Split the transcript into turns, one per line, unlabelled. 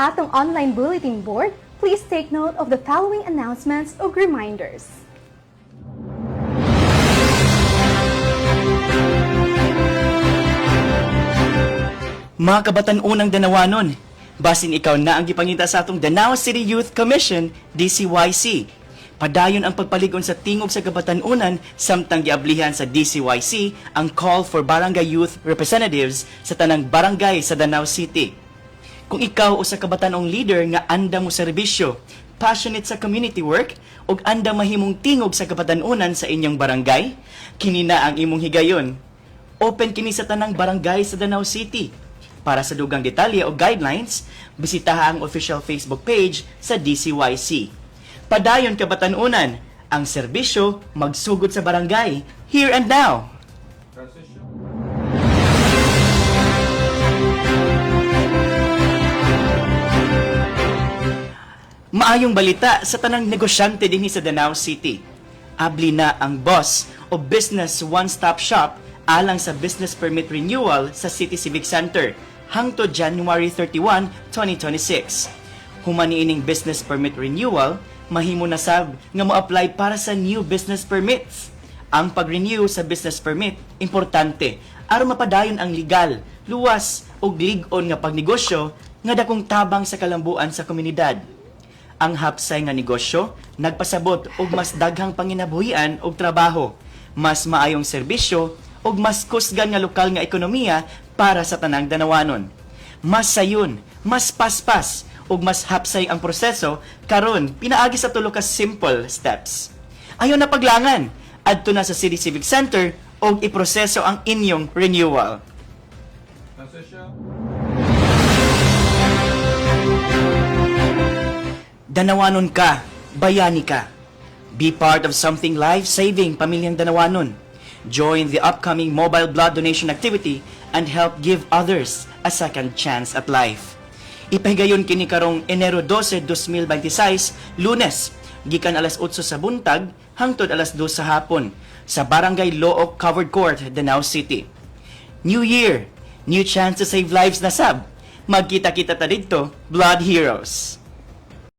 atong online bulletin board, please take note of the following announcements o reminders.
Mga kabatan-unang Danawanon, basin ikaw na ang gipangita sa atong Danao City Youth Commission, DCYC. Padayon ang pagpaligon sa tingog sa kabatan-unan samtang giablihan sa DCYC ang call for barangay youth representatives sa tanang barangay sa Danao City. Kung ikaw o sa kabatanong leader nga anda mo serbisyo, passionate sa community work, o anda mahimong tingog sa kabatan-unan sa inyong barangay, kini na ang imong higayon. Open kini sa tanang barangay sa Danao City. Para sa dugang detalye o guidelines, bisitaha ang official Facebook page sa DCYC. Padayon kabatan-unan, ang serbisyo magsugod sa barangay, here and now. Maayong balita sa tanang negosyante dinhi sa Danao City. Abli na ang boss o business one-stop shop alang sa business permit renewal sa City Civic Center hangtod January 31, 2026. Human niining business permit renewal, mahimo na sab nga mo-apply para sa new business permits. Ang pag-renew sa business permit importante aron mapadayon ang legal, luwas ug lig-on nga pagnegosyo nga dakong tabang sa kalambuan sa komunidad. Ang hapsay nga negosyo nagpasabot og mas daghang panginabuhian og trabaho, mas maayong serbisyo ug mas kusgan nga lokal nga ekonomiya para sa tanang Danawanon. Mas sayon, mas paspas ug mas hapsay ang proseso karon pinaagi sa tulo ka simple steps. Ayon na paglangan, adto na sa City Civic Center ug iproseso ang inyong renewal. Danawanon ka, bayani ka. Be part of something life-saving pamilyang Danawanon. Join the upcoming mobile blood donation activity and help give others a second chance at life. Ipahigayon kini karong Enero 12, 2026, Lunes, gikan alas 8 sa buntag hangtod alas 2 sa hapon sa Barangay Looc Covered Court, Danao City. New Year, new chance to save lives na sab. Magkita-kita ta didto, Blood Heroes.